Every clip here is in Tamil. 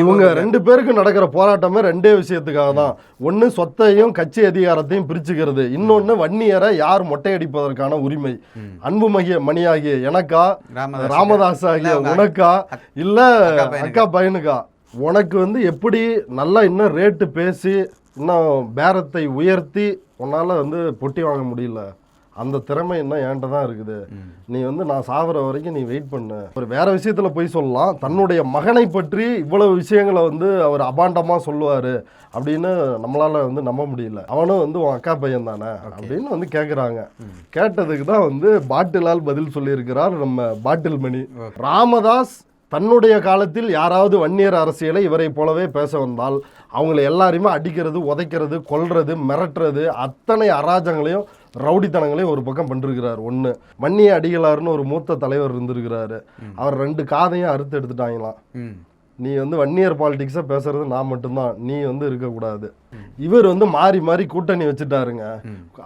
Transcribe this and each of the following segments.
இவங்க ரெண்டு பேருக்கு நடக்கிற போராட்டமே ரெண்டே விஷயத்துக்காக தான். ஒன்னு சொத்தையும் கட்சி அதிகாரத்தையும் பிரிச்சுக்கிறது, இன்னொன்னு வன்னியரை யார் மொட்டையடிப்பதற்கான உரிமை. அன்புமணியாகிய எனக்கா, ராமதாஸ் ஆகிய உனக்கா, இல்ல அக்கா பையனுக்கா? உனக்கு எப்படி நல்லா இன்னும் ரேட்டு பேசி இன்னும் பேரத்தை உயர்த்தி உன்னால பொட்டி வாங்க முடியல. அந்த திறமை இன்னும் என்கிட்ட தான் இருக்குது. நீ நான் சாகுற வரைக்கும் நீ வெயிட் பண்ணு. ஒரு வேற விஷயத்துல போய் சொல்லலாம், தன்னுடைய மகனை பற்றி இவ்வளவு விஷயங்களை அவர் அபாண்டமா சொல்லுவாரு அப்படின்னு நம்மளால நம்ப முடியல. அவனும் உன் அக்கா பையன் தானே அப்படின்னு கேட்குறாங்க. கேட்டதுக்கு தான் பாட்டிலால் பதில் சொல்லியிருக்கிறார் நம்ம பாட்டில் மணி. ராமதாஸ் தன்னுடைய காலத்தில் யாராவது வன்னியர் அரசியலை இவரை போலவே பேச வந்தால் அவங்களை எல்லாரையுமே அடிக்கிறது, உதைக்கிறது, கொல்றது, மிரட்டுறது, அத்தனை அராஜங்களையும் ரவுடித்தனங்களையும் ஒரு பக்கம் பண்ணிருக்கிறார். ஒன்று, வன்னிய அடிகளார்னு ஒரு மூத்த தலைவர் இருந்திருக்கிறாரு. அவர் 2 காதையும் அறுத்து எடுத்துட்டாங்களாம். நீ வன்னியர் பாலிடிக்ஸை பேசுறது நான் மட்டும்தான், நீ இருக்கக்கூடாது. இவர் மாறி மாறி கூட்டணி வச்சுட்டாருங்க.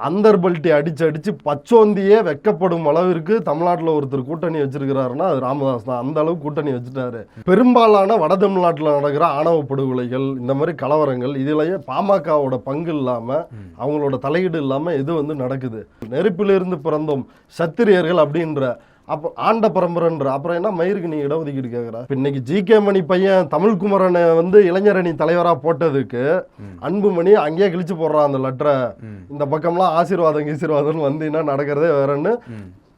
அந்தர்பல்ட்டி அடிச்சு பச்சோந்தியே வெக்கப்படும் அளவிற்கு தமிழ்நாட்டில் ஒருத்தர் கூட்டணி வச்சிருக்கிறாருன்னா அது ராமதாஸ் தான். அந்த அளவுக்கு கூட்டணி வச்சுட்டாரு. பெரும்பாலான வட தமிழ்நாட்டில் நடக்கிற ஆணவ படுகொலைகள், இந்த மாதிரி கலவரங்கள், இதுலயே பாமகவோட பங்கு இல்லாம, அவங்களோட தலையீடு இல்லாம இது நடக்குது. நெருப்பிலிருந்து பிறந்தோம் சத்திரியர்கள் அப்படின்ற அப்போ ஆண்ட பரம்பரைன்ற அப்புறம் என்ன மயிருக்கு நீ இடஒதுக்கீடு கேட்குற? இன்னைக்கு ஜி.கே. மணி பையன் தமிழ்குமரனை இளைஞரணி தலைவராக போட்டதுக்கு அன்புமணி அங்கேயே கிழிச்சு போடுறான் அந்த லெட்டரை. இந்த பக்கம்லாம் ஆசீர்வாதம் வந்தீங்கன்னா நடக்கிறதே வேறன்னு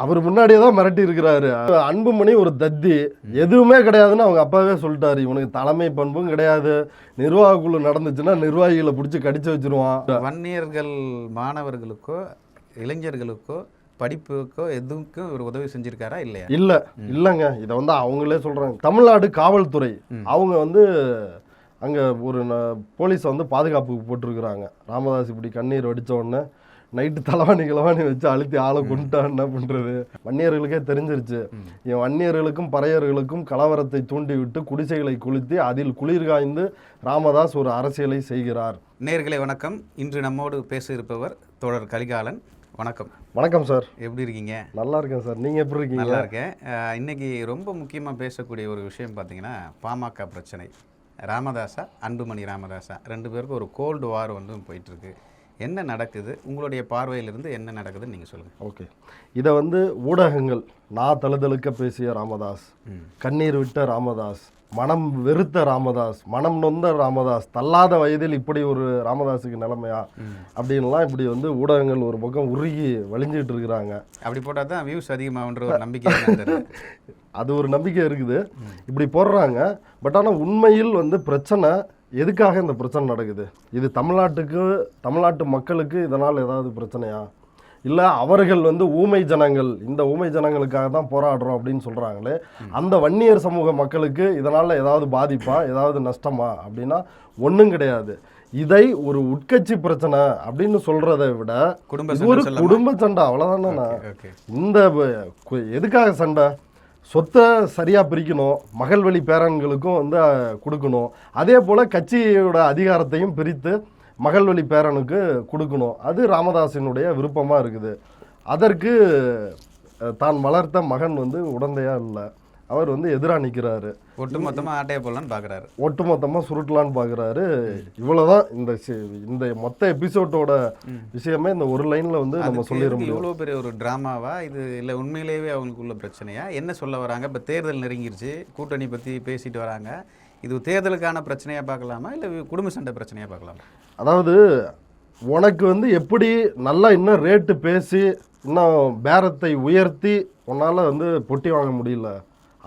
அவர் முன்னாடியே தான் மிரட்டி இருக்கிறாரு. அன்புமணி ஒரு தத்தி, எதுவுமே கிடையாதுன்னு அவங்க அப்பாவே சொல்லிட்டாரு. இவனுக்கு தலைமை பண்பும் கிடையாது, நிர்வாக குழு நடந்துச்சுன்னா நிர்வாகிகளை பிடிச்சி கடிச்சு வச்சிருவான். வன்னியர்கள் மாணவர்களுக்கோ இளைஞர்களுக்கோ படிப்புக்கோ எதுக்கும் ஒரு உதவி செஞ்சிருக்காரா இல்லையா? இல்லைங்க. இதை அவங்களே சொல்றாங்க. தமிழ்நாடு காவல்துறை அவங்க அங்க ஒரு போலீஸை பாதுகாப்புக்கு போட்டிருக்கிறாங்க. ராமதாஸ் இப்படி கண்ணீர் வடிச்ச உடனே நைட்டு கிளவாணி வச்சு அழுத்தி ஆளை கொண்டுட்டா என்ன பண்றது? வன்னியர்களுக்கே தெரிஞ்சிருச்சு. என் வன்னியர்களுக்கும் பறையர்களுக்கும் கலவரத்தை தூண்டிவிட்டு குடிசைகளை கொளுத்தி அதில் குளிர் காய்ந்து ராமதாஸ் ஒரு அரசியலை செய்கிறார். நேயர்களே வணக்கம். இன்று நம்மோடு பேச இருப்பவர் தோழர் கலிகாலன். வணக்கம். வணக்கம் சார். எப்படி இருக்கீங்க? நல்லா இருக்கேன் சார். நீங்கள் எப்படி இருக்கீங்க? நல்லா இருக்கேன். இன்னைக்கு ரொம்ப முக்கியமாக பேசக்கூடிய ஒரு விஷயம் பார்த்தீங்கன்னா பாமக பிரச்சனை. ராமதாஸா அன்புமணி ராமதாஸா 2 பேருக்கும் ஒரு கோல்டு வார் போயிட்டுருக்கு. என்ன நடக்குது, உங்களுடைய பார்வையிலிருந்து என்ன நடக்குதுன்னு நீங்கள் சொல்லுங்கள். ஓகே. இதை ஊடகங்கள் நான் தழுதழுக்க பேசிய ராமதாஸ், கண்ணீர் விட்ட ராமதாஸ், மனம் வெறுத்த ராமதாஸ், மனம் நொந்த ராமதாஸ், தள்ளாத வயதில் இப்படி ஒரு ராமதாஸுக்கு நிலைமையா அப்படின்லாம் இப்படி ஊடகங்கள் ஒரு பக்கம் உருகி வலிஞ்சிட்டு இருக்கிறாங்க. அப்படி போட்டால் தான் வியூஸ் அதிகமாகன்ற ஒரு நம்பிக்கை அது ஒரு நம்பிக்கை இருக்குது, இப்படி போடுறாங்க. பட் ஆனால் உண்மையில் பிரச்சனை எதுக்காக இந்த பிரச்சனை நடக்குது? இது தமிழ்நாட்டு மக்களுக்கு இதனால் ஏதாவது பிரச்சனையா, இல்லை அவர்கள் ஊமை ஜனங்கள், இந்த ஊமை ஜனங்களுக்காக தான் போராடுறோம் அப்படின்னு சொல்கிறாங்களே, அந்த வன்னியர் சமூக மக்களுக்கு இதனால் ஏதாவது பாதிப்பா, ஏதாவது நஷ்டமா அப்படின்னா ஒன்றும் கிடையாது. இதை ஒரு உட்கட்சி பிரச்சனை அப்படின்னு சொல்கிறத விட ஒரு குடும்ப சண்டை, அவ்வளோதானே. இந்த எதுக்காக சண்டை? சொத்தை சரியாக பிரிக்கணும், மகள் வழி பேரன்களுக்கும் கொடுக்கணும். அதே போல் கட்சியோட அதிகாரத்தையும் பிரித்து மகள் வழி பேரனுக்கு கொடுக்கணும். அது ராமதாஸினுடைய விருப்பமாக இருக்குது. அதற்கு தான் வளர்த்த மகன் உடந்தையாக இல்லை. அவர் எதிராக நிற்கிறாரு. ஒட்டுமொத்தமாக ஆட்டையை போடலான்னு பார்க்குறாரு, ஒட்டுமொத்தமாக சுருட்டலான்னு பார்க்குறாரு. இவ்வளோதான் இந்த மொத்த எபிசோட்டோட விஷயமே. இந்த ஒரு லைனில் நம்ம சொல்லிட முடியும். இவ்வளோ பெரிய ஒரு ட்ராமாவா இது? இல்லை உண்மையிலேயே அவங்களுக்குள்ள பிரச்சனையா? என்ன சொல்ல வராங்க? இப்போ தேர்தல் நெருங்கிருச்சு, கூட்டணி பற்றி பேசிட்டு வராங்க. இது தேர்தலுக்கான பிரச்சனையாக பார்க்கலாமா, இல்லை குடும்ப சண்டை பிரச்சனையாக பார்க்கலாமா? அதாவது உனக்கு எப்படி நல்லா இன்னும் ரேட்டு பேசி இன்னும் பேரத்தை உயர்த்தி உன்னால் பொட்டி வாங்க முடியல.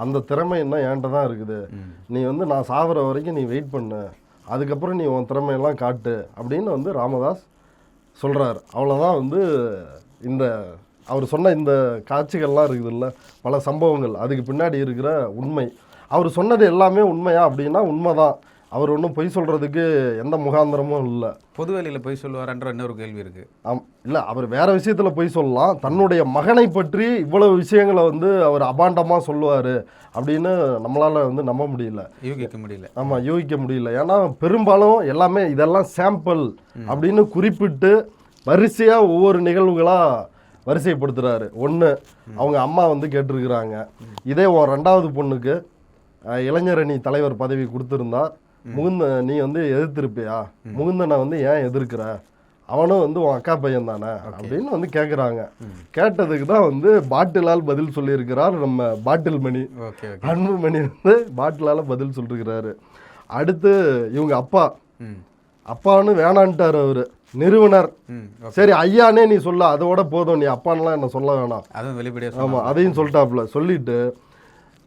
அந்த திறமை இன்னும் என்கிட்ட தான் இருக்குது. நீ நான் சாகுற வரைக்கும் நீ வெயிட் பண்ணு, அதுக்கப்புறம் நீ உன் திறமையெல்லாம் காட்டு அப்படின்னு ராமதாஸ் சொல்கிறார். அவ்வளோதான். இந்த அவர் சொன்ன இந்த காட்சிகள்லாம் இருக்குதுல்ல, பல சம்பவங்கள், அதுக்கு பின்னாடி இருக்கிற உண்மை. அவர் சொன்னது எல்லாமே உண்மையா அப்படின்னா உண்மைதான். அவர் ஒன்றும் பொய் சொல்கிறதுக்கு எந்த முகாந்திரமும் இல்லை. பொதுவெளியில் பொய் சொல்லுவார்ன்ற இன்னொரு கேள்வி இருக்குது. இல்லை, அவர் வேறு விஷயத்தில் பொய் சொல்லலாம். தன்னுடைய மகனை பற்றி இவ்வளவு விஷயங்களை அவர் அபாண்டமாக சொல்லுவார் அப்படின்னு நம்மளால் நம்ப முடியல, யூகிக்க முடியல. ஆமாம், யூகிக்க முடியல. ஏன்னா பெரும்பாலும் எல்லாமே இதெல்லாம் சாம்பிள் அப்படின்னு குறிப்பிட்டு வரிசையாக ஒவ்வொரு நிகழ்வுகளாக வரிசைப்படுத்துகிறாரு. ஒன்று, அவங்க அம்மா கேட்டிருக்கிறாங்க, இதே உன் 2வது பொண்ணுக்கு இளைஞரணி தலைவர் பதவி கொடுத்துருந்தா முகுந்த நீ வந்து எதிர்த்திருப்பியா, முகுந்தனை வந்து ஏன் எதிர்க்கிற, அவனும் வந்து உன் அக்கா பையன் தானே அப்படின்னு வந்து கேட்குறாங்க. கேட்டதுக்கு தான் வந்து பாட்டிலால் பதில் சொல்லியிருக்கிறார் நம்ம பாட்டில் மணி. அன்புமணி வந்து பாட்டிலால் பதில் சொல்லிருக்கிறாரு. அடுத்து இவங்க அப்பான்னு வேணான்ட்டார் அவரு, நிறுவனர். சரி ஐயானே நீ சொல்ல, அதோட போதும், நீ அப்பான்லாம் என்ன சொல்ல வேணாம். ஆமாம், அதையும் சொல்லிட்டாப்புல. சொல்லிட்டு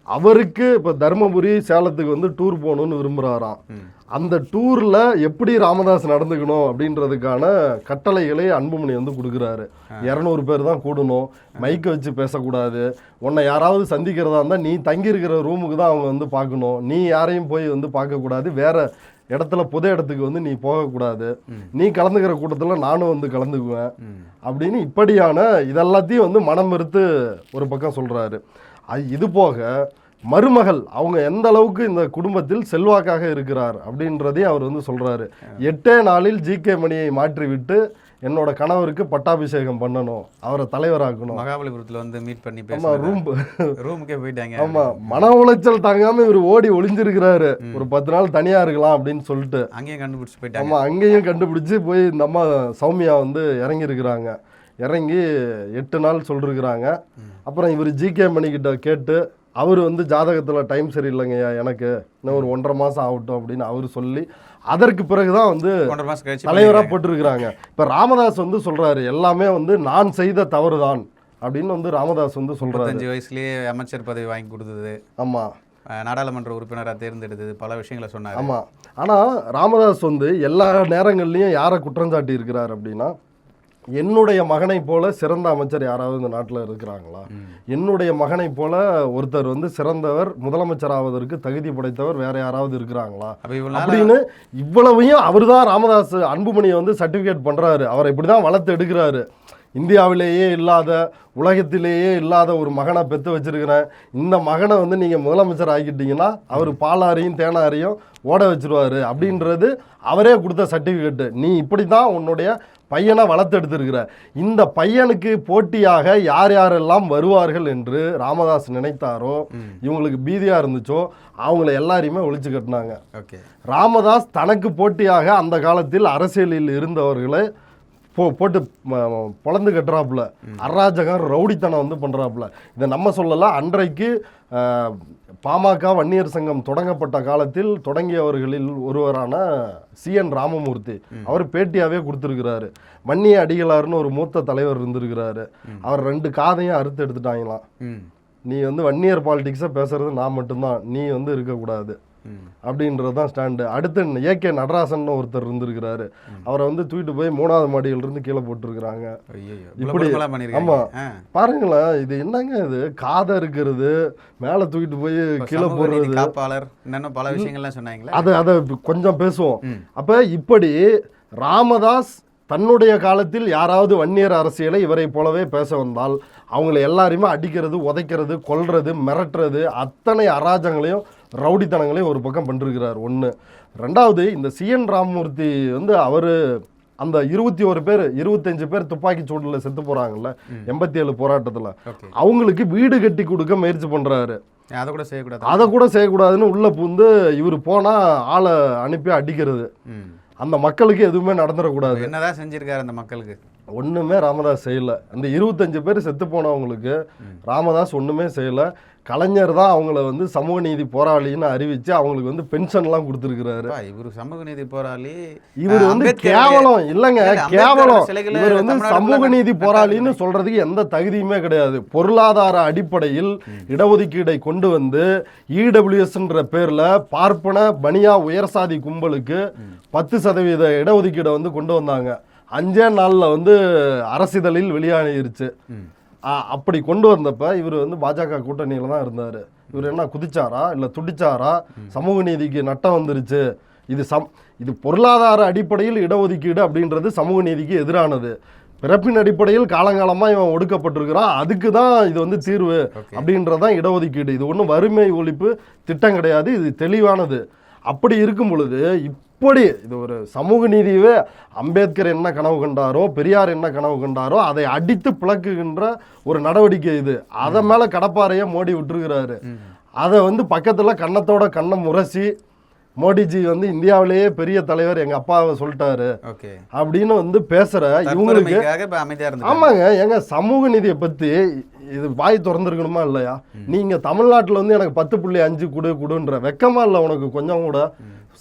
அவருக்கு இப்போ தருமபுரி சேலத்துக்கு வந்து டூர் போகணுன்னு விரும்புகிறாராம். அந்த டூரில் எப்படி ராமதாஸ் நடந்துக்கணும் அப்படின்றதுக்கான கட்டளைகளை அன்புமணி வந்து கொடுக்குறாரு. 200 பேர் தான் கூடணும், மைக்கை வச்சு பேசக்கூடாது, உன்னை யாராவது சந்திக்கிறதா இருந்தால் நீ தங்கியிருக்கிற ரூமுக்கு தான் அவங்க வந்து பார்க்கணும், நீ யாரையும் போய் வந்து பார்க்கக்கூடாது, வேற இடத்துல புது இடத்துக்கு வந்து நீ போகக்கூடாது, நீ கலந்துக்கிற கூட்டத்தில் நானும் வந்து கலந்துக்குவேன் அப்படின்னு இப்படியான இதெல்லாத்தையும் வந்து மனம் வெறுத்து ஒரு பக்கம் சொல்கிறாரு. இது போக மருமகள் அவங்க எந்த அளவுக்கு இந்த குடும்பத்தில் செல்வாக்காக இருக்கிறார் அப்படின்றதையும் அவர் வந்து சொல்றாரு. 8 நாளில் ஜி.கே. மணியை மாற்றிவிட்டு என்னோட கணவருக்கு பட்டாபிஷேகம் பண்ணணும், அவரை தலைவராக்கணும். மகாபலிபுரத்தில் வந்து மீட் பண்ணி ரூமுக்கே போயிட்டாங்க. ஆமா, மன உளைச்சல் தாங்காம இவர் ஓடி ஒளிஞ்சிருக்கிறாரு. ஒரு 10 நாள் தனியா இருக்கலாம் அப்படின்னு சொல்லிட்டு அங்கேயும் கண்டுபிடிச்சு போயிட்டாங்க. ஆமா, அங்கேயும் கண்டுபிடிச்சு போய் இந்த அம்மா சௌமியா வந்து இறங்கி இருக்கிறாங்க. இறங்கி 8 நாள் சொல்லிருக்கிறாங்க. அப்புறம் இவர் ஜி.கே. மணிக்கிட்ட கேட்டு அவர் வந்து ஜாதகத்தில் டைம் சரியில்லைங்கய்யா, எனக்கு இன்னும் ஒரு 1.5 மாதம் ஆகட்டும் அப்படின்னு அவர் சொல்லி அதற்கு பிறகுதான் வந்து தலைவராக போட்டிருக்கிறாங்க. இப்போ ராமதாஸ் வந்து சொல்றாரு எல்லாமே வந்து நான் செய்த தவறு தான் அப்படின்னு வந்து ராமதாஸ் வந்து சொல்றாரு. 5 வயசுலேயே அமைச்சர் பதவி வாங்கி கொடுத்தது, ஆமா, நாடாளுமன்ற உறுப்பினராக தேர்ந்தெடுத்தது, பல விஷயங்களை சொன்னார். ஆமா, ஆனால் ராமதாஸ் வந்து எல்லா நேரங்கள்லையும் யாரை குற்றஞ்சாட்டி இருக்கிறார் அப்படின்னா, என்னுடைய மகனை போல சிறந்த அமைச்சர் யாராவது இந்த நாட்டில் இருக்கிறாங்களா, என்னுடைய மகனை போல ஒருத்தர் வந்து சிறந்தவர் முதலமைச்சர் ஆவதற்கு தகுதி படைத்தவர் வேற யாராவது இருக்கிறாங்களா அப்படின்னு இவ்வளவையும் அவர் தான் ராமதாஸ் அன்புமணியை வந்து சர்டிஃபிகேட் பண்றாரு. அவரை இப்படிதான் வளர்த்து எடுக்கிறாரு. இந்தியாவிலேயே இல்லாத, உலகத்திலேயே இல்லாத ஒரு மகனை பெற்று வச்சிருக்கிறேன், இந்த மகனை வந்து நீங்கள் முதலமைச்சர் ஆக்கிட்டீங்கன்னா அவர் பாலாரையும் தேனாரையும் ஓட வச்சிருவாரு அப்படின்றது அவரே கொடுத்த சர்டிஃபிகேட்டு. நீ இப்படி தான் உன்னுடைய பையனை வளர்த்து எடுத்திருக்கிற. இந்த பையனுக்கு போட்டியாக யார் யாரெல்லாம் வருவார்கள் என்று ராமதாஸ் நினைத்தாரோ, இவங்களுக்கு பீதியாக இருந்துச்சோ, அவங்கள எல்லாரையுமே ஒழிச்சு கட்டினாங்க. ராமதாஸ் தனக்கு போட்டியாக அந்த காலத்தில் அரசியலில் இருந்தவர்களை போட்டு பொழந்து கட்டுறாப்புல, அராஜகம் ரவுடித்தனம் வந்து பண்ணுறாப்புல. இதை நம்ம சொல்லலாம். அன்றைக்கு பாமக வன்னியர் சங்கம் தொடங்கப்பட்ட காலத்தில் தொடங்கியவர்களில் ஒருவரான CN ராமமூர்த்தி அவர் பேட்டியாவே கொடுத்துருக்கிறாரு. வன்னிய அடிகளார்னு ஒரு மூத்த தலைவர் இருந்திருக்கிறாரு. அவர் 2 காதையும் அறுத்து எடுத்துட்டாங்களாம். நீ வந்து வன்னியர் பாலிடிக்ஸை பேசுறது நான் மட்டும்தான், நீ வந்து இருக்கக்கூடாது அப்படின்றதுதான் ஸ்டாண்டு. அடுத்து A.K. நடராசன் ஒருத்தர் இருந்திருக்கிறாரு. அவரை வந்து தூக்கிட்டு போய் 3வது மாடியிலிருந்து கீழே போட்டுருக்குறாங்க. இப்படி ஆமா, பாருங்களேன், இது என்னங்க இது, காதை இருக்கிறது, மேலே தூக்கிட்டு போய் கீழே போடுறது, பல விஷயங்கள்லாம் சொன்னாங்களே, அதை கொஞ்சம் பேசுவோம். அப்ப இப்படி ராமதாஸ் தன்னுடைய காலத்தில் யாராவது வன்னியர் அரசியலை இவரை போலவே பேச வந்தால் அவங்களை எல்லாரையுமே அடிக்கிறது, உதைக்கிறது, கொல்றது, மிரட்டுறது, அத்தனை அராஜகங்களையும் ரவுடித்தனங்களையும் ஒரு பக்கம் பண்ணிருக்கிறார். 1. 2வது, இந்த CN ராமமூர்த்தி வந்து அவர் அந்த 21 பேர் 25 பேர் துப்பாக்கி சூட்டில் செத்து போறாங்கல்ல 87 போராட்டத்தில், அவங்களுக்கு வீடு கட்டி கொடுக்க முயற்சி பண்றாரு. அதை கூட செய்யக்கூடாதுன்னு உள்ள பூந்து இவர் போனா ஆளை அனுப்பி அடிக்கிறது. அந்த மக்களுக்கு எதுவுமே நடந்துடக்கூடாது. என்னதான் செஞ்சிருக்காரு அந்த மக்களுக்கு? ஒண்ணுமே ராமதாஸ் செய்யல. அந்த 25 பேர் செத்து போனவங்களுக்கு ராமதாஸ் ஒண்ணுமே செய்யல. கலைஞர் தான் அவங்கள வந்து சமூக நீதி போராளின்னு அறிவிச்சு அவங்களுக்கு வந்து பென்ஷன்லாம் கொடுத்துருக்கிறாரு. இவர் சமூக நீதி போராளி, இவர் வந்து கேவலம் இல்லைங்க, கேவலம். இவர் வந்து சமூக நீதி போராளின்னு சொல்றதுக்கு எந்த தகுதியுமே கிடையாது. பொருளாதார அடிப்படையில் இடஒதுக்கீடை கொண்டு வந்து இடபிள்யூஎஸ்ன்ற பேர்ல பார்ப்பன பனியா உயர்சாதி கும்பலுக்கு 10% இடஒதுக்கீடை வந்து கொண்டு வந்தாங்க. 5 நாள்ல வந்து அரசிதழில் வெளியாகிருச்சு. அப்படி கொண்டு வந்தப்ப இவர் வந்து பாஜக கூட்டணியில தான் இருந்தாரு. இவர் என்ன குதிச்சாரா இல்ல துடிச்சாரா? சமூக நீதிக்கு நட்டம் வந்துருச்சு, இது பொருளாதார அடிப்படையில் இடஒதுக்கீடு அப்படின்றது சமூக நீதிக்கு எதிரானது, பிறப்பின் அடிப்படையில் காலங்காலமா இவன் ஒடுக்கப்பட்டிருக்கிறான், அதுக்கு தான் இது வந்து தீர்வு அப்படின்றதான் இடஒதுக்கீடு. இது ஒன்றும் வறுமை ஒழிப்பு திட்டம் கிடையாது, இது தெளிவானது. அப்படி இருக்கும் பொழுது இப்படி இது ஒரு சமூக நீதியவே அம்பேத்கர் என்ன கனவு கண்டாரோ, பெரியார் என்ன கனவு கண்டாரோ அதை அடித்து பிளக்குகின்ற ஒரு நடவடிக்கை இது. அதை மேல கடப்பாறையை மோடி விட்டுருக்கிறாரு. அதை வந்து பக்கத்தில் கன்னத்தோட கண்ணை முரசி மோடிஜி வந்து இந்தியாவிலேயே பெரிய தலைவர் எங்கள் அப்பாவை சொல்லிட்டாரு அப்படின்னு வந்து பேசுகிற இவங்களுக்கு ஆமாங்க. எங்க சமூக நீதியை பற்றி இது வாய் திறந்துருக்கணுமா இல்லையா? நீங்கள் தமிழ்நாட்டில் வந்து எனக்கு 10.5 கொடுன்ற வெக்கமா இல்லை உனக்கு கொஞ்சம் கூட?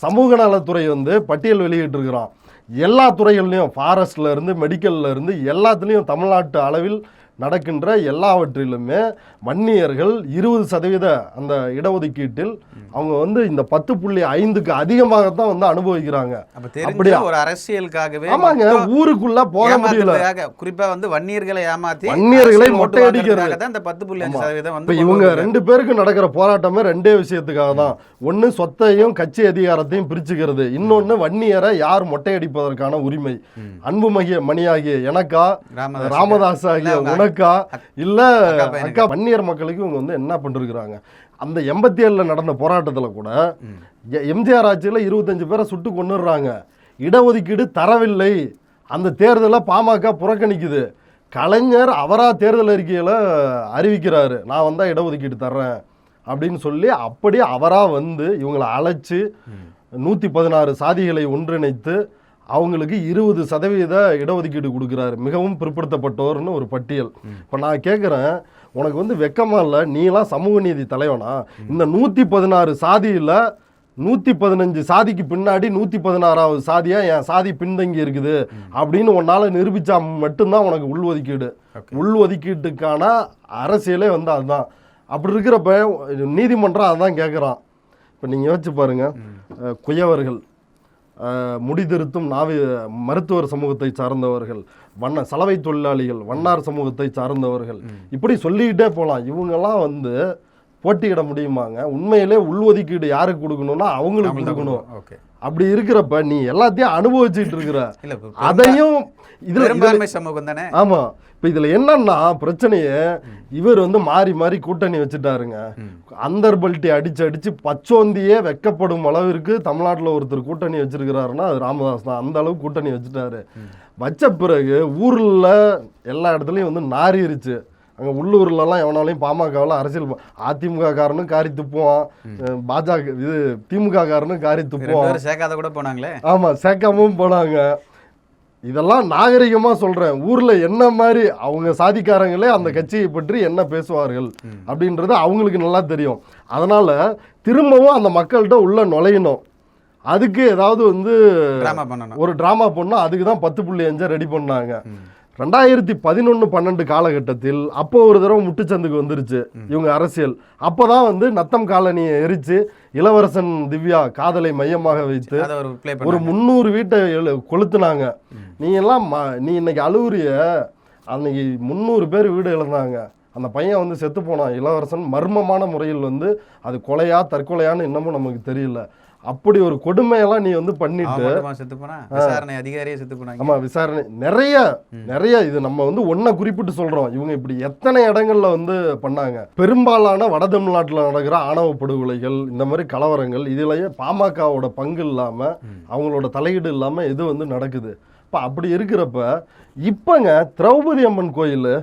சமூக நலத்துறை வந்து பட்டியல் வெளியிட்டு இருக்கிறான். எல்லா துறைகள்லையும் ஃபாரஸ்ட்ல இருந்து மெடிக்கல்ல இருந்து எல்லாத்துலேயும் தமிழ்நாட்டு அளவில் நடக்கின்ற எல்லாவற்றிலுமே வன்னியர்கள் 20% அந்த இடஒதுக்கீட்டில் அவங்க வந்து இந்த 10.5க்கு அதிகமாகத்தான் வந்து அனுபவிக்கிறாங்க. அப்படியே ஒரு அரசியலுக்காகவே ஆமாங்க, ஊருக்குள்ள போக முடியல. குறிப்பா வந்து வன்னியர்களை ஏமாத்தி வன்னியர்களை மொட்டையடிக்கிறது அந்த 10.5% வந்து இவங்க 2 பேருக்கு நடக்கிற போராட்டமே 2 விஷயத்துக்காக தான். ஒன்னு சொத்தையும் கட்சி அதிகாரத்தையும் பிரிச்சுக்கிறது, இன்னொன்னு வன்னியரை யார் மொட்டையடிப்பதற்கான உரிமை. அன்புமகிய மணியாகிய எனக்கா, ராமதாஸ் ஆகிய உனக்கா, இல்ல அக்கா வன்னியர் மக்களுக்கு இவங்க வந்து என்ன பண்ணிருக்கிறாங்க? அந்த 87ல நடந்த போராட்டத்தில் கூட எம்ஜிஆர் ஆட்சியில் 25 பேரை சுட்டு கொண்டுடுறாங்க. இடஒதுக்கீடு தரவில்லை, அந்த தேர்தலை பாமக புறக்கணிக்குது. கலைஞர் அவரா தேர்தல் அறிக்கையில் அறிவிக்கிறாரு, நான் வந்தால் இடஒதுக்கீடு தர்றேன் அப்படின்னு சொல்லி. அப்படி அவராக வந்து இவங்களை அழைச்சி 116 சாதிகளை ஒன்றிணைத்து அவங்களுக்கு 20% இடஒதுக்கீடு கொடுக்குறாரு. மிகவும் பிற்படுத்தப்பட்டோர்னு ஒரு பட்டியல். இப்போ நான் கேட்குறேன், உனக்கு வந்து வெக்கமா இல்லை? நீலாம் சமூக நீதி தலைவனா? இந்த 116 சாதியில் 115 சாதிக்கு பின்னாடி 116வது சாதியா என் சாதி பின்தங்கி இருக்குது அப்படின்னு உன்னால நிரூபிச்சா மட்டும்தான் உனக்கு உள்ஒதுக்கீடு. உள்ஒதுக்கீட்டுக்கான அரசியலே வந்து அதுதான். அப்படி இருக்கிறப்ப நீதிமன்றம் அதான் கேட்குறான். இப்போ நீங்கள் யோசிச்சு பாருங்க, குயவர்கள், முடிதிருத்தும் மருத்துவர் சமூகத்தை சார்ந்தவர்கள், சலவை தொழிலாளிகள், வண்ணார் சமூகத்தை சார்ந்தவர்கள், இப்படி சொல்லிக்கிட்டே போகலாம். இவங்கெல்லாம் வந்து போட்டியிட முடியுமாங்க? உண்மையிலே உள்ஒதுக்கீடு யாருக்கு கொடுக்கணும்னா அவங்களுக்கு கொடுக்கணும். அப்படி இருக்கிறப்ப நீ எல்லாத்தையும் அனுபவிச்சுட்டு இருக்கிற, அதையும் இதுல சமூகம் தானே. ஆமா, இப்ப இதுல என்னன்னா பிரச்சனையே, இவர் வந்து மாறி மாறி கூட்டணி வச்சுட்டாருங்க. அந்தர்பல்ட்டி அடிச்சு பச்சோந்தியே வெக்கப்படும் அளவிற்கு தமிழ்நாட்டில் ஒருத்தர் கூட்டணி வச்சிருக்கிறாருன்னா அது ராமதாஸ் தான். அந்த அளவுக்கு கூட்டணி வச்சுட்டாரு. வச்ச பிறகு ஊர்ல எல்லா இடத்துலயும் வந்து நாரிருச்சு. அங்கே உள்ளூர்லலாம் எவனாலையும் பாமகவில் அரசியல் அதிமுக காரனும் காரி துப்புவான், பாஜக இது திமுக காரனும் காரி துப்புவான். சேர்க்காத கூட போனாங்களே. ஆமாம், சேர்க்காமவும் போனாங்க. இதெல்லாம் நாகரிகமாக சொல்கிறேன். ஊரில் என்ன மாதிரி அவங்க சாதிக்காரங்களே அந்த கட்சியை பற்றி என்ன பேசுவார்கள் அப்படின்றது அவங்களுக்கு நல்லா தெரியும். அதனால் திரும்பவும் அந்த மக்கள்கிட்ட உள்ள நுழையணும். அதுக்கு ஏதாவது வந்து ஒரு ட்ராமா பண்ணோம். அதுக்கு தான் 10.5 ரெடி பண்ணாங்க. 2011-12 காலகட்டத்தில் அப்போ ஒரு தடவை முட்டுச்சந்துக்கு வந்துருச்சு இவங்க அரசியல். அப்போதான் வந்து நத்தம் காலனியை எரித்து இளவரசன் திவ்யா காதலை மையமாக வைத்து ஒரு 300 வீட்டை கொளுத்துனாங்க. நீ இன்னைக்கு அழுவுறிய, அன்னைக்கு 300 பேர் வீடு இழந்தாங்க. அந்த பையன் வந்து செத்து போனான், இளவரசன். மர்மமான முறையில் வந்து அது கொலையா தற்கொலையான்னு இன்னமும் நமக்கு தெரியல. அப்படி ஒரு கொடுமையெல்லாம் நீ வந்து பண்ணிட்டு ஆமா, விசாரணை நிறைய இது நம்ம வந்து ஒன்ன குறிப்பிட்டு சொல்றோம். இவங்க இப்படி எத்தனை இடங்கள்ல வந்து பண்ணாங்க. பெரும்பாலான வட தமிழ்நாட்டில் நடக்கிற ஆணவ படுகொலைகள், இந்த மாதிரி கலவரங்கள், இதுலயே பாமகவோட பங்கு இல்லாம அவங்களோட தலையீடு இல்லாம இது வந்து நடக்குது. அப்படி இருக்கிறப்ப இப்பங்க திரௌபதி அம்மன் கோயில்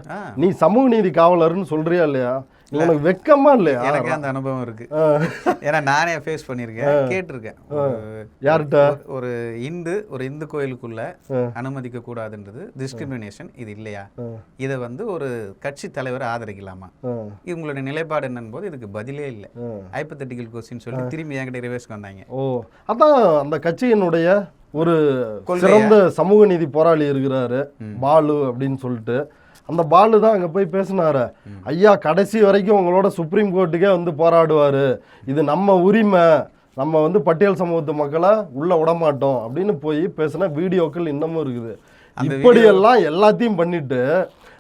நீ சமூக நீதி காவலர்னு சொல்றியா இல்லையா? உனக்கு வெக்கமா இல்லையா? எனக்கு அந்த அனுபவம் இருக்கு. ஏன்னா நானே ஃபேஸ் பண்ணியிருக்கேன், கேட்டிருக்கேன். யார்கிட்ட? ஒரு இந்து கோயிலுக்குள்ள அனுமதிக்க கூடாதுன்றது டிஸ்கிரிமினேஷன், இது இல்லையா? இதை வந்து ஒரு கட்சி தலைவர் ஆதரிக்கலாமா? இவங்களுடைய நிலைப்பாடு என்னன்னு போது இதுக்கு பதிலே இல்லை. ஹைப்போதெட்டிக்கல் கொஸ்டின் சொல்லி திரும்பி என்கிட்ட ரிவர்ஸ்க்கு வந்தாங்க. அதான் அந்த கட்சியினுடைய ஒரு சிறந்த சமூக நீதி போராளி இருக்கிறாரு பாலு அப்படின்னு சொல்லிட்டு. அந்த பாலு தான் அங்கே போய் பேசினாரு. ஐயா, கடைசி வரைக்கும் உங்களோட சுப்ரீம் கோர்ட்டுக்கே வந்து போராடுவார், இது நம்ம உரிமை, நம்ம வந்து பட்டியல் சமூகத்து மக்களை உள்ள விடமாட்டோம் அப்படின்னு போய் பேசின வீடியோக்கள் இன்னமும் இருக்குது. இப்படியெல்லாம் எல்லாத்தையும் பண்ணிட்டு,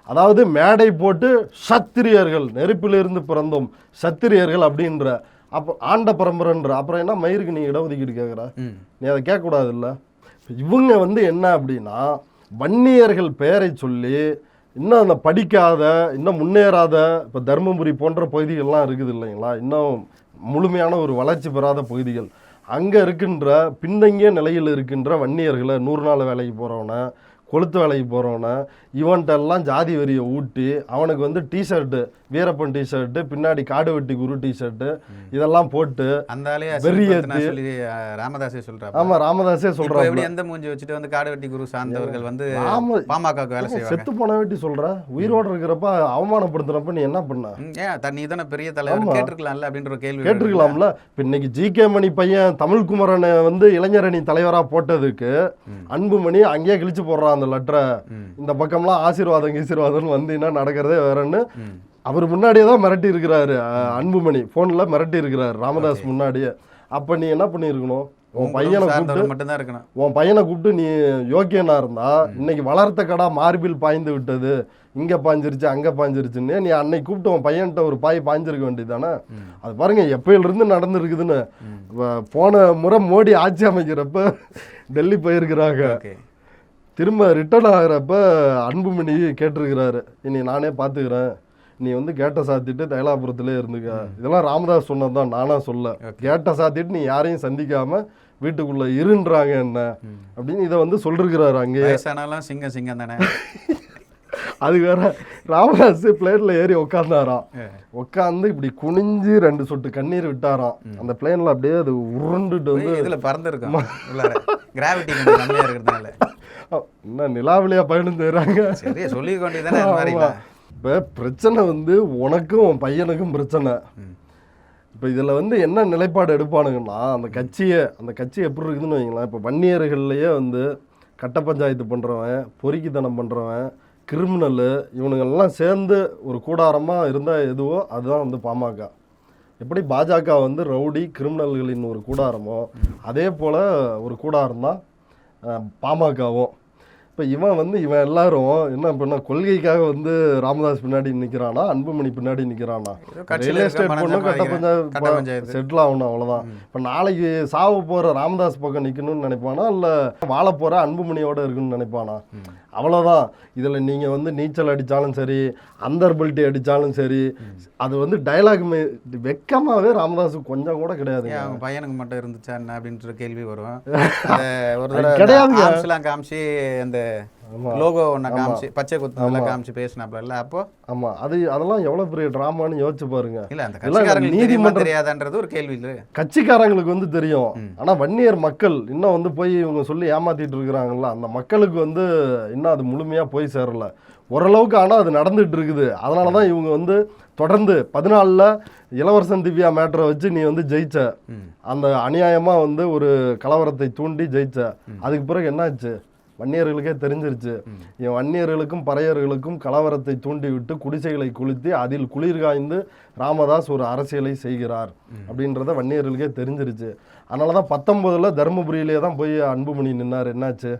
அதாவது மேடை போட்டு சத்திரியர்கள், நெருப்பிலிருந்து பிறந்தோம் சத்திரியர்கள் அப்படின்ற, அப்போ ஆண்ட பரம்பரைன்ற, அப்புறம் என்ன மயிருக்கு நீ இடஒதுக்கீடு கேட்குற? நீ அதை கேட்கக்கூடாது இல்லை? இவங்க வந்து என்ன அப்படின்னா, வன்னியர்கள் பெயரை சொல்லி இன்னும் அந்த படிக்காத, இன்னும் முன்னேறாத, இப்போ தருமபுரி போன்ற பகுதிகள்லாம் இருக்குது இல்லைங்களா, இன்னும் முழுமையான ஒரு வளர்ச்சி பெறாத பகுதிகள், அங்கே இருக்கின்ற பின்தங்கிய நிலையில் இருக்கின்ற வன்னியர்களை 100 நாள் வேலைக்கு போகிறவனை, கொளுத்து வேலைக்கு போகிறவனை, இவன்ட்டெல்லாம் ஜாதி வரியை ஊட்டி அவனுக்கு வந்து டிஷர்ட்டு வீரப்பன் டிஷர்ட்டு, பின்னாடி காடு வெட்டி குரு டிஷர்ட்டு இதெல்லாம் போட்டு அந்த ஆளே வெறியேத்தி சொல்லி ராமதாஸே சொல்றாரு. ஆமா ராமதாஸே சொல்றாரு. எப்படி எந்த மூஞ்சி வச்சுட்டு வந்து காடு வெட்டி குரு சார்ந்தவர்கள் வந்து பாமகவுக்கு வேலை செய்வாங்க? செத்து போன வெட்டி சொல்ற, உயிரோட இருக்கிறப்ப அவமானப்படுத்துறப்ப நீ என்ன பண்ண? ஏன் நீ தானே பெரிய தலைவர், கேட்டிருக்கலாம்ல அப்படின்ற ஒரு கேள்வி கேட்டிருக்கலாம்ல. இப்ப இன்னைக்கு ஜி.கே. மணி பையன் தமிழ்குமரனை வந்து இளைஞரணி தலைவரா போட்டதுக்கு அன்புமணி அங்கேயே கிழிச்சு போடுறான் அந்த லெட்டரை. இந்த பக்கம்லாம் ஆசீர்வாதம் வந்தீங்கன்னா நடக்கிறதே வேறன்னு அவர் முன்னாடியே தான் மிரட்டி இருக்கிறாரு. அன்புமணி போன்ல மிரட்டி இருக்கிறாரு ராமதாஸ் முன்னாடியே. அப்ப நீ என்ன பண்ணிருக்கணும்? உன் பையனை கூப்பிட்டு நீ யோக்கியனா இருந்தா இன்னைக்கு வளர்த்த கடா மார்பில் பாய்ந்து விட்டது, இங்க பாஞ்சிருச்சு அங்க பாஞ்சிருச்சுன்னு நீ அன்னைக்கு கூப்பிட்டு உன் பையன்கிட்ட ஒரு பாய்ஞ்சிருக்க வேண்டியதானே. அது பாருங்க எப்பயில இருந்து நடந்துருக்குதுன்னு. போன முறை மோடி ஆட்சி அமைக்கிறப்ப டெல்லி போயிருக்கிறாங்க, திரும்ப ரிட்டர்ன் ஆகிறப்ப அன்புமணி கேட்டிருக்கிறாரு, இனி நானே பாத்துக்கிறேன், நீ வந்து கேட்ட சாத்திட்டு தைலாபுரத்திலே இருந்துக்க. இதெல்லாம் ராமதாஸ் சொன்னதுதான், நானா சொல்ல. கேட்ட சாத்திட்டு நீ யாரையும் சந்திக்காம வீட்டுக்குள்ள இருன்றாங்க என்ன அப்படின்னு இதை வந்து சொல்லிருக்கிறாரு. அங்கே சிங்கம் தானே. அது வேற. ராமதாஸ் பிளேன்ல ஏறி உட்கார்ந்தாராம். உட்காந்து இப்படி குனிஞ்சு 2 சொட்டு கண்ணீர் விட்டாராம். அந்த பிளேன்ல அப்படியே அது உருண்டுட்டு வந்து இதுல பறந்துருக்கும். என்ன நிலாவிலையா பயணம் செய்யறாங்க? சொல்லி கொண்டே. இப்போ பிரச்சனை வந்து உனக்கும் உன் பையனுக்கும் பிரச்சனை. இப்போ இதில் வந்து என்ன நிலைப்பாடு எடுப்பானுங்கன்னா அந்த கட்சி எப்படி இருக்குதுன்னு வைங்களேன். இப்போ வன்னியர்கள்லையே வந்து கட்ட பஞ்சாயத்து பண்ணுறவன், பொறுக்கித்தனம் பண்ணுறவன், கிரிமினலு, இவனுங்கள்லாம் சேர்ந்து ஒரு கூடாரமாக இருந்தால் எதுவோ அதுதான் வந்து பாமக. எப்படி பாஜக வந்து ரவுடி கிரிமினல்களின் ஒரு கூடாரமோ அதே போல் ஒரு கூடாரம் தான் பாமகவும். இப்போ இவன் எல்லாரும் என்ன பண்ண கொள்கைக்காக வந்து ராமதாஸ் பின்னாடி நிற்கிறானா, அன்புமணி பின்னாடி நிற்கிறானா? ரியல் எஸ்டேட் பொண்ணும் கட்ட பஞ்சாயத்து செட்டில் ஆகணும், அவ்வளோதான். இப்போ நாளைக்கு சாவு போகிற ராமதாஸ் பக்கம் நிற்கணும்னு நினைப்பானா, இல்லை வாழ போகிற அன்புமணியோட இருக்குன்னு நினைப்பானா? அவ்வளோதான். இதில் நீங்கள் வந்து நீச்சல் அடித்தாலும் சரி, அந்தர்பல்ட்டி அடித்தாலும் சரி, அது வந்து டைலாக் வெக்கமாகவே ராமதாஸுக்கு கொஞ்சம் கூட கிடையாது. அவங்க பையனுக்கு மட்டும் இருந்துச்சா என்ன அப்படின்ற கேள்வி வரும். கிடையாது காமிச்சு அந்த லோகோ ஒன்று காமிச்சு பச்சை குத்து காமிச்சு பேசினாப்ல. அப்போ ஆமா அதெல்லாம் எவ்வளவு பெரிய டிராமான்னு யோசிச்சு பாருங்க. இல்ல அந்த கட்சிக்காரங்களுக்கு நீதிமன்றம் தெரியாதுன்றது ஒரு கேள்வி இல்லை. கட்சிக்காரங்களுக்கு வந்து தெரியும். ஆனா வன்னியர் மக்கள் இன்னும் வந்து போய் இவங்க சொல்லி ஏமாத்திட்டு இருக்கிறாங்கல்ல, அந்த மக்களுக்கு வந்து இன்னும் அது முழுமையா போய் சேரல ஓரளவுக்கு. ஆனா அது நடந்துட்டு இருக்குது. அதனாலதான் இவங்க வந்து தொடர்ந்து 14ல் இளவரசன் திவ்யா மேட்டரை வச்சு நீ வந்து ஜெயிச்ச, அந்த அநியாயமா வந்து ஒரு கலவரத்தை தூண்டி ஜெயிச்ச. அதுக்கு பிறகு என்னாச்சு? வன்னியர்களுக்கே தெரிஞ்சிருச்சு. என் வன்னியர்களுக்கும் பறையர்களுக்கும் கலவரத்தை தூண்டி விட்டு குடிசைகளை கொளுத்தி அதில் குளிர் காய்ந்து ராமதாஸ் ஒரு அரசியலை செய்கிறார் அப்படின்றத வன்னியர்களுக்கே தெரிஞ்சிருச்சு. அதனாலதான் 19ல் தருமபுரியிலே தான் போய் அன்புமணி நின்னார். என்னாச்சு?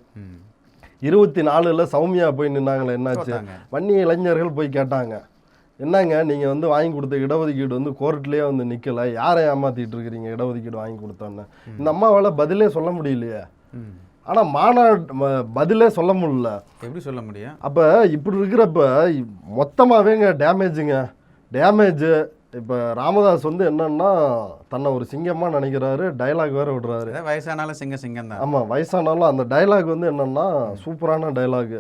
24ல் சௌமியா போய் நின்னாங்களே, என்னாச்சு? வன்னிய இளைஞர்கள் போய் கேட்டாங்க, என்னங்க நீங்க வந்து வாங்கி கொடுத்த இடஒதுக்கீடு வந்து கோர்ட்லயே வந்து நிக்கல, யாரை ஏமாத்திட்டு இருக்கிறீங்க இடஒதுக்கீடு வாங்கி கொடுத்தோன்னு? இந்த அம்மாவால பதிலே சொல்ல முடியலையே. ஆனா மாநாடு பதிலே சொல்ல முடியல. எப்படி சொல்ல முடியும்? அப்ப இப்படி இருக்கிறப்ப மொத்தமாவேங்க டேமேஜ். இப்ப ராமதாஸ் வந்து என்னன்னா தன்னை ஒரு சிங்கமா நினைக்கிறாரு. டைலாக் வேற விடுறாரு, வயசானாலும் சிங்கம் தான். ஆமா வயசானாலும் அந்த டைலாக் வந்து என்னன்னா சூப்பரான டைலாக்.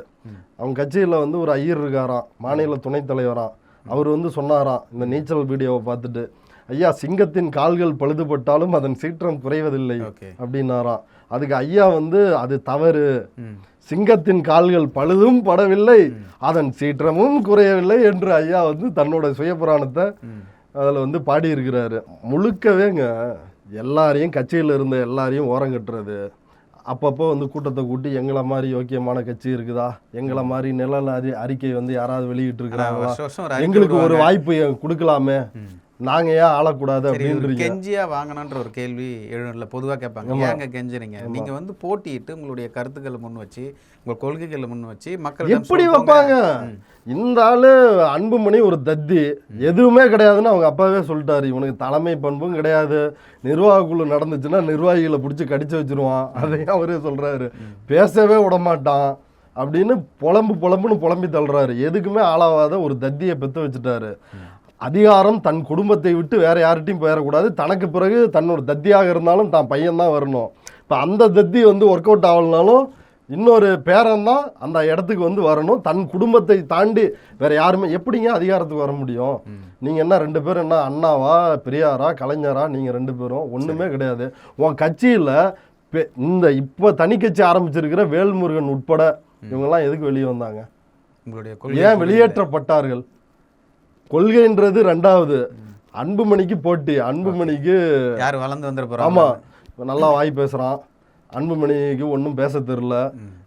அவங்க கட்சியில வந்து ஒரு ஐயர் இருக்காராம், மாநில துணைத் தலைவராம். அவர் வந்து சொன்னாராம் இந்த நீச்சல் வீடியோவை பார்த்துட்டு, ஐயா சிங்கத்தின் கால்கள் பழுதுபட்டாலும் அதன் சீற்றம் குறைவதில்லை அப்படின்னாராம். அதுக்கு ஐயா வந்து அது தவறு, சிங்கத்தின் கால்கள் பழுதும் படவில்லை அதன் சீற்றமும் குறையவில்லை என்று ஐயா வந்து தன்னோட சுயபுராணத்தை அதில் வந்து பாடியிருக்கிறாரு. முழுக்கவேங்க எல்லாரையும் கட்சியில் இருந்த எல்லாரையும் ஓரங்கட்டுறது. அப்பப்போ வந்து கூட்டத்தை கூட்டி எங்களை மாதிரி யோக்கியமான கட்சி இருக்குதா, எங்களை மாதிரி நில அறிக்கை வந்து யாராவது வெளியிட்டு இருக்கிறாங்களா, எங்களுக்கு ஒரு வாய்ப்பு கொடுக்கலாமே, நாங்க ஏன் ஆளக்கூடாது அப்படின்றீங்க. கெஞ்சியா வாங்கணுன்ற ஒரு கேள்வி எழுநூறுல பொதுவாக கேட்பாங்க. ஏங்க கெஞ்சுறீங்க? நீங்க வந்து போட்டியிட்டு உங்களுடைய கருத்துக்களை முன் வச்சு உங்க கொள்கைகளை முன் வச்சு மக்கள் எப்படி வைப்பாங்க? இந்த ஆளு அன்புமணி ஒரு தத்தி, எதுவுமே கிடையாதுன்னு அவங்க அப்பாவே சொல்லிட்டாரு. இவனுக்கு தலைமை பண்பும் கிடையாது, நிர்வாக குழு நடந்துச்சுன்னா நிர்வாகிகளை பிடிச்சி கடிச்சு வச்சிருவான், அதையும் அவரே சொல்றாரு. பேசவே விடமாட்டான் அப்படின்னு புலம்புன்னு புலம்பி தள்ளுறாரு. எதுக்குமே ஆளாவாத ஒரு தத்தியை பெற்று வச்சுட்டாரு. அதிகாரம் தன் குடும்பத்தை விட்டு வேற யார்கிட்டையும் போயிடக்கூடாது, தனக்கு பிறகு தன்னோட தத்தியாக இருந்தாலும் தான் பையன் தான் வரணும். இப்போ அந்த தத்தி வந்து ஒர்க் அவுட் ஆகலனாலும் இன்னொரு பேரன் தான் அந்த இடத்துக்கு வந்து வரணும். தன் குடும்பத்தை தாண்டி வேற யாருமே எப்படிங்க அதிகாரத்துக்கு வர முடியும்? நீங்க என்ன 2 பேரும் என்ன அண்ணாவா, பெரியாரா, கலைஞரா? நீங்க 2 பேரும் ஒண்ணுமே கிடையாது. உன் கட்சியில இந்த இப்ப தனி கட்சி ஆரம்பிச்சிருக்கிற வேல்முருகன் உட்பட இவங்கெல்லாம் எதுக்கு வெளியே வந்தாங்க? ஏன் வெளியேற்றப்பட்டார்கள்? கொள்கைன்றது 2வது. அன்புமணிக்கு போட்டி. அன்புமணிக்கு யார் வளர்ந்து வந்துட போறாங்க? ஆமா, நல்லா வாய் பேசுறான். அன்புமணிக்கு ஒன்றும் பேச தெரில.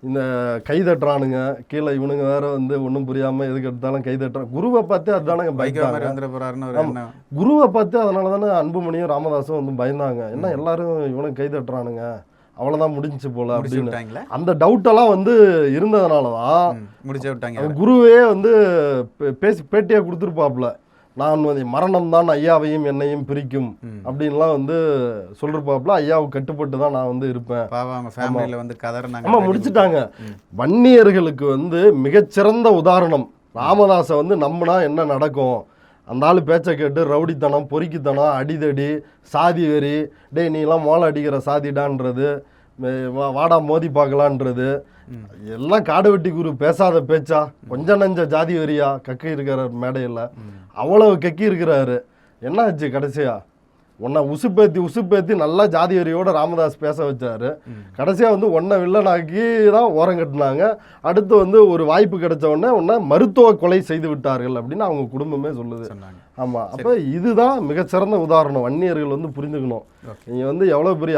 இந்த கைதட்டுறானுங்க கீழே. இவனுங்க வேற வந்து ஒன்றும் புரியாம எதுக்கு எடுத்தாலும் கைதட்டுறான். குருவை பார்த்து அதுதானங்க பயந்தாங்க. குருவை பார்த்து அதனால தானே அன்புமணியும் ராமதாஸும் வந்து பயந்தாங்க. என்ன எல்லாரும் இவனுக்கு கைதட்டுறானுங்க, அவ்வளோதான் முடிஞ்சு போல அப்படின்னு அந்த டவுட்டெல்லாம் வந்து இருந்ததுனாலதான் முடிச்சு விட்டாங்க. குருவே வந்து பேட்டியா கொடுத்துருப்பாப்புல, நான் மரணம் தான் ஐயாவையும் என்னையும் பிரிக்கும் அப்படின்லாம் வந்து சொல்லிருப்பாப்புல. ஐயாவுக்கு கட்டுப்பட்டு தான் நான் வந்து இருப்பேன். ஆமா, முடிச்சுட்டாங்க. வன்னியர்களுக்கு வந்து மிகச்சிறந்த உதாரணம் ராமதாஸை வந்து நம்பினா என்ன நடக்கும்? அந்த ஆள் பேச்சை கேட்டு ரவுடித்தனம், பொறுக்கித்தனம், அடிதடி, சாதி வெறி, டே நீலாம் மோளை அடிக்கிற சாதிடான்றது, வாடா மோதி பார்க்கலான்றது எல்லாம் காடு வெட்டி குரு பேசாத பேச்சா? கொஞ்சம் நஞ்ச ஜாதி வெறியா கக்கி இருக்கிறார் மேடையில். அவ்வளவு கக்கி இருக்கிறாரு. என்ன ஆச்சு கடைசியா? உன்னை உசுப்பேத்தி நல்லா ஜாதி வெறியோட ராமதாஸ் பேச வச்சாரு. கடைசியா வந்து உன்னை வில்லனாக்கி தான் ஓரம் கட்டினாங்க. அடுத்து வந்து ஒரு வாய்ப்பு கிடைச்ச உடனே உன்னை மருத்துவ கொலை செய்து விட்டார்கள் அப்படின்னு அவங்க குடும்பமே சொல்லுது. ஆமா, அப்ப இதுதான் மிகச்சிறந்த உதாரணம். வன்னியர்கள் வந்து புரிஞ்சுக்கணும். நீங்க வந்து எவ்வளவு பெரிய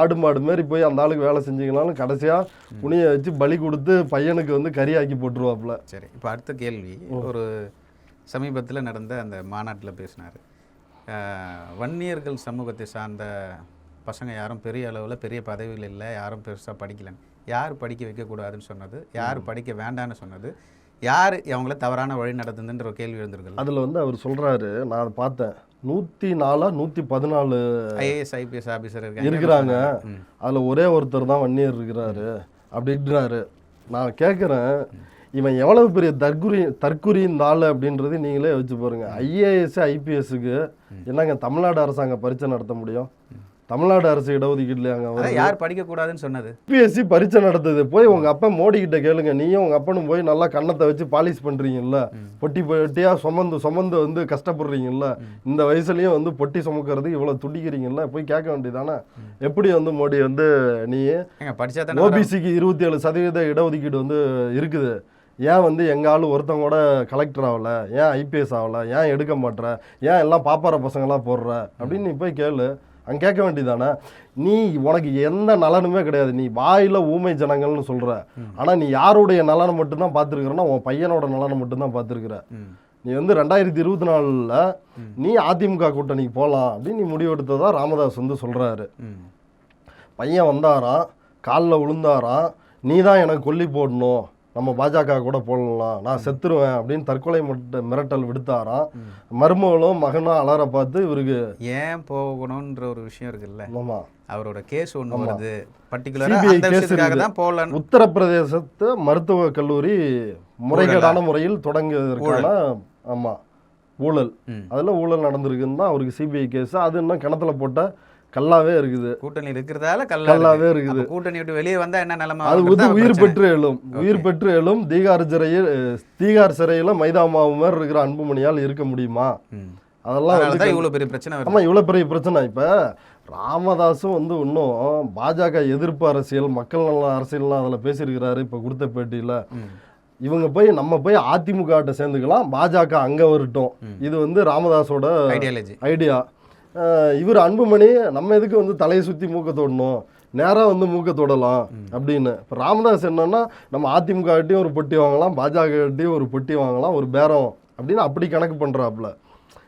ஆடு மாடு மாரி போய் அந்த ஆளுக்கு வேலை செஞ்சீங்கனாலும் கடைசியா புனியை வச்சு பலி கொடுத்து பையனுக்கு வந்து கறியாக்கி போட்டுருவாப்புல. சரி, இப்போ அடுத்த கேள்வி. ஒரு சமீபத்தில் நடந்த அந்த மாநாட்டில் பேசினார். வன்னியர்கள் சமூகத்தை சார்ந்த பசங்க யாரும் பெரிய அளவில் பெரிய பதவிகள் இல்லை, யாரும் பெருசாக படிக்கலைன்னு. யார் படிக்க வைக்கக்கூடாதுன்னு சொன்னது? யார் படிக்க வேண்டான்னு சொன்னது? யார் அவங்கள தவறான வழி நடத்துதுன்ற ஒரு கேள்வி எழுந்திருக்கு. அதில் வந்து அவர் சொல்கிறாரு, நான் அதை பார்த்தேன், 104 114 IAS IPS ஆஃபீஸர் இருக்கிறாங்க. அதில் ஒரே ஒருத்தர் தான் வன்னியர் இருக்கிறாரு அப்படின்றாரு. நான் கேட்குறேன், இவன் எவ்வளவு பெரிய தற்குறி இந்த ஆள் அப்படின்றது நீங்களே வச்சு பாருங்க. IAS IPSக்கு என்னங்க தமிழ்நாடு அரசாங்கம் பரீட்சை நடத்த முடியும்? தமிழ்நாடு அரசு இடஒதுக்கீடுலையாங்க யார் படிக்கக்கூடாதுன்னு சொன்னது? UPSC பரீட்சை நடத்துது. போய் உங்க அப்பா மோடி கிட்ட கேளுங்க. நீயும் உங்க அப்பனும் போய் நல்லா கண்ணத்தை வச்சு பாலிஷ் பண்றீங்கல்ல, பொட்டி பொட்டியா சுமந்து வந்து கஷ்டப்படுறீங்கல்ல, இந்த வயசுலயும் வந்து பொட்டி சுமக்கிறதுக்கு இவ்வளவு துடிக்கிறீங்கல்ல, போய் கேட்க வேண்டியதானே? எப்படி வந்து மோடி வந்து நீ OBCக்கு 27% இடஒதுக்கீடு வந்து இருக்குது, ஏன் வந்து எங்கள் ஆள் ஒருத்தவங்க கூட கலெக்டர் ஆகலை, ஏன் IPS ஆகலை, ஏன் எடுக்க மாட்டுற, ஏன் எல்லாம் பாப்பார பசங்களாம் போடுற அப்படின்னு நீ போய் கேளு. அங்கே கேட்க வேண்டியதானே? நீ உனக்கு எந்த நலனுமே கிடையாது. நீ வாயில ஊமை ஜனங்கள்னு சொல்கிற, ஆனால் நீ யாருடைய நலனை மட்டும்தான் பார்த்துருக்குறன்னா உன் பையனோட நலனை மட்டும்தான் பார்த்துருக்குற. நீ வந்து 2024 நீ அதிமுக கூட்டணிக்கு போகலாம் அப்படின்னு நீ முடிவெடுத்ததா ராமதாஸ் வந்து சொல்கிறாரு. பையன் வந்தாராம், காலில் விழுந்தாராம், நீ தான் எனக்கு கொல்லி போடணும், நம்ம பாஜக கூட போடலாம், நான் செத்துருவேன் அப்படின்னு தற்கொலை மிரட்டல் விடுத்தாராம். மருமகளும் மகனும் அலற பார்த்து இவருக்கு ஏன் போகணும்ன்ற ஒரு விஷயம் இருக்குல்ல. ஆமா, அவரோட கேஸ் ஒன்று வருது, பர்டிகுலரா உத்தரப்பிரதேசத்து மருத்துவக் கல்லூரி முறைகேடான முறையில் தொடங்குவதற்கான ஊழல், அதுல ஊழல் நடந்திருக்குன்னு தான் அவருக்கு CBI கேஸ். அது இன்னும் கிணத்துல போட்ட கல்லாவே இருக்குது. கூட்டணி இருக்கிறதால கல்லாவே இருக்குது. கூட்டணி விட்டு வெளியே வந்தா என்ன நிலைமை? அது வந்து உயிர் பெற்று எழும். தீகார் சிறையில மைதாமாவு மாதிரி இருக்கிற அன்புமணியால் இருக்க முடியுமா? அதெல்லாம் இவ்வளவு பெரிய பிரச்சனை. ஆமா, இவ்வளவு பெரிய பிரச்சனை. இப்ப ராமதாஸும் வந்து இன்னும் பாஜக எதிர்ப்பு அரசியல், மக்கள் நல அரசியல்லாம் அதுல பேசியிருக்கிறாரு. இப்ப கொடுத்த பேட்டியில இவங்க போய் நம்ம போய் அதிமுக சேர்ந்துக்கலாம், பாஜக அங்க வரட்டும், இது வந்து ராமதாஸோட ஐடியா. இவர் அன்புமணி நம்ம எதுக்கு வந்து தலையை சுற்றி மூக்க தோடணும், நேராக வந்து மூக்க தோடலாம் அப்படின்னு. இப்போ ராமதாஸ் என்னன்னா, நம்ம அதிமுக கிட்டையும் ஒரு பொட்டி வாங்கலாம், பாஜக கிட்டையும் ஒரு பொட்டி வாங்கலாம், ஒரு பேரம் அப்படின்னு அப்படி கணக்கு பண்ணுறாப்புல.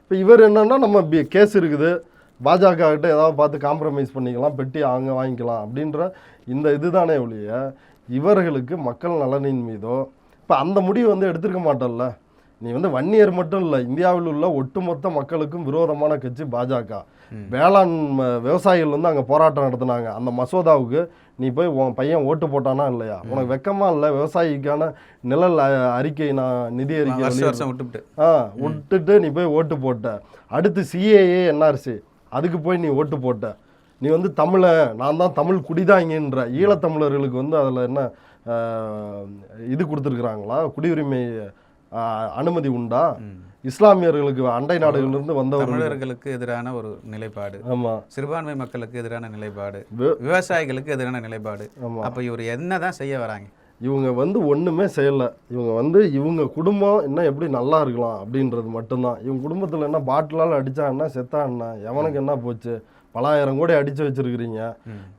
இப்போ இவர் என்னன்னா, நம்ம கேஸ் இருக்குது, பாஜக கிட்ட ஏதாவது பார்த்து காம்ப்ரமைஸ் பண்ணிக்கலாம், பெட்டி அங்கே வாங்கிக்கலாம் அப்படின்ற இந்த இதுதானே ஒழிய இவர்களுக்கு மக்கள் நலனின் மீதோ இப்போ அந்த முடிவு வந்து எடுத்திருக்க மாட்டோம்ல. நீ வந்து வன்னியர் மட்டும் இல்லை, இந்தியாவில் உள்ள ஒட்டுமொத்த மக்களுக்கும் விரோதமான கட்சி பாஜக. வேளாண் விவசாயிகள் வந்து அங்கே போராட்டம் நடத்தினாங்க. அந்த மசோதாவுக்கு நீ போய் உன் பையன் ஓட்டு போட்டானா இல்லையா? உனக்கு வெக்கமா இல்லை? விவசாயிக்கான நிழல் அறிக்கை, நான் நிதி அறிக்கை விட்டுட்டு நீ போய் ஓட்டு போட்ட. அடுத்து CAA NRC அதுக்கு போய் நீ ஓட்டு போட்ட. நீ வந்து தமிழன், நான் தான் தமிழ் குடிதாங்கின்ற ஈழத்தமிழர்களுக்கு வந்து அதில் என்ன இது கொடுத்துருக்குறாங்களா, குடியுரிமை அனுமதி உண்டா? இஸ்லாமியர்களுக்கு அண்டை நாடுகளிலிருந்து வந்தவர்கள், தமிழர்களுக்கு எதிரான ஒரு நிலைப்பாடு, ஆமா, சிறுபான்மை மக்களுக்கு எதிரான நிலைப்பாடு, விவசாயிகளுக்கு எதிரான நிலைப்பாடு. ஆமா. அப்போ இவர் என்னதான் செய்ய வராங்க? இவங்க வந்து ஒன்றுமே செய்யலை. இவங்க வந்து இவங்க குடும்பம் இன்னும் எப்படி நல்லா இருக்கலாம் அப்படின்றது மட்டும்தான். இவங்க குடும்பத்தில் என்ன பாட்டிலால் அடித்தா என்ன, செத்தா என்ன, எவனுக்கு என்ன போச்சு? பலாயிரம் கோடி அடித்து வச்சிருக்கிறீங்க.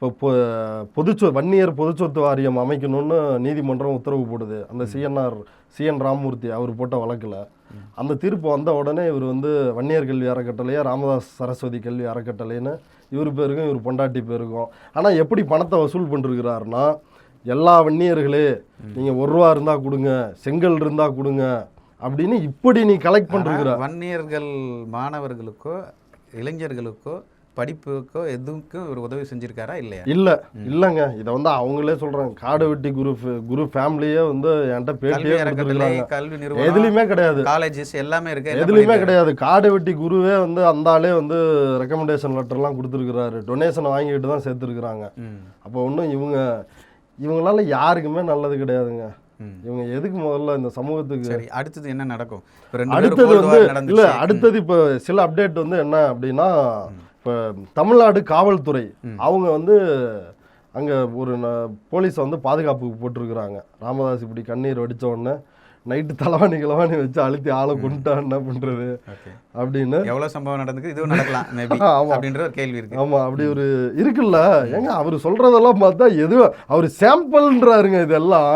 இப்போ வன்னியர் பொதுச்சொத்து வாரியம் அமைக்கணும்னு நீதிமன்றம் உத்தரவு போடுது. அந்த சிஎன் ராமமூர்த்தி அவர் போட்ட வழக்கில் அந்த தீர்ப்பு வந்த உடனே இவர் வந்து வன்னியர் கல்வி அறக்கட்டளையா ராமதாஸ் சரஸ்வதி கல்வி அறக்கட்டளைன்னு இவர் பேருக்கும் இவர் பொண்டாட்டி பேருக்கும். ஆனால் எப்படி பணத்தை வசூல் பண்ணிருக்கிறாருன்னா, எல்லா வன்னியர்களே நீங்கள் ₹1 இருந்தால் கொடுங்க, செங்கல் இருந்தால் கொடுங்க அப்படின்னு இப்படி நீ கலெக்ட் பண்ணிருக்கிற. வன்னியர்கள் மாணவர்களுக்கோ இளைஞர்களுக்கோ படிப்புக்கோ எதுக்கும் ஒரு உதவி செஞ்சிருக்காரா இல்லையா? இல்லைங்க. இதை வந்து அவங்களே சொல்றாங்க. காடுவெட்டி குரு ஃபேமிலியே வந்து என்கிட்ட பேட்டியே கொடுத்துருக்காங்க. கல்வி நிறுவனம் எதுலையுமே கிடையாது, காலேஜஸ் எல்லாமே இருக்கு, எதுலையுமே கிடையாது. காடுவெட்டி குருவே வந்து அந்த ஆளே வந்து ரெக்கமெண்டேஷன் லெட்டர்லாம் கொடுத்துருக்குறாரு. டொனேஷன் வாங்கிட்டு தான் சேர்த்துருக்குறாங்க. அப்போ ஒன்றும் இவங்களால யாருக்குமே நல்லது கிடையாதுங்க. இவங்க எதுக்கு முதல்ல இந்த சமூகத்துக்கு. சரி, அடுத்தது என்ன நடக்கும்? அடுத்தது வந்து இல்லை, அடுத்தது இப்போ சில அப்டேட் வந்து என்ன அப்படின்னா, இப்போ தமிழ்நாடு காவல்துறை அவங்க வந்து அங்கே ஒரு போலீஸை வந்து பாதுகாப்புக்கு போட்டிருக்கிறாங்க. ராமதாஸ் இப்படி கண்ணீர் வடித்த உடனே நைட்டு தலவாணி வச்சு அழுத்தி ஆளை கொண்டுட்டா என்ன பண்ணுறது அப்படின்னு. எவ்வளோ சம்பவம் நடந்துக்கு இதுவும் நடக்கலாம் அப்படின்ற ஒரு கேள்வி இருக்கு. ஆமாம், அப்படி ஒரு இருக்குல்ல. ஏங்க அவர் சொல்கிறதெல்லாம் பார்த்தா எதுவும் அவர் சாம்பிள்ன்றாருங்க. இதெல்லாம்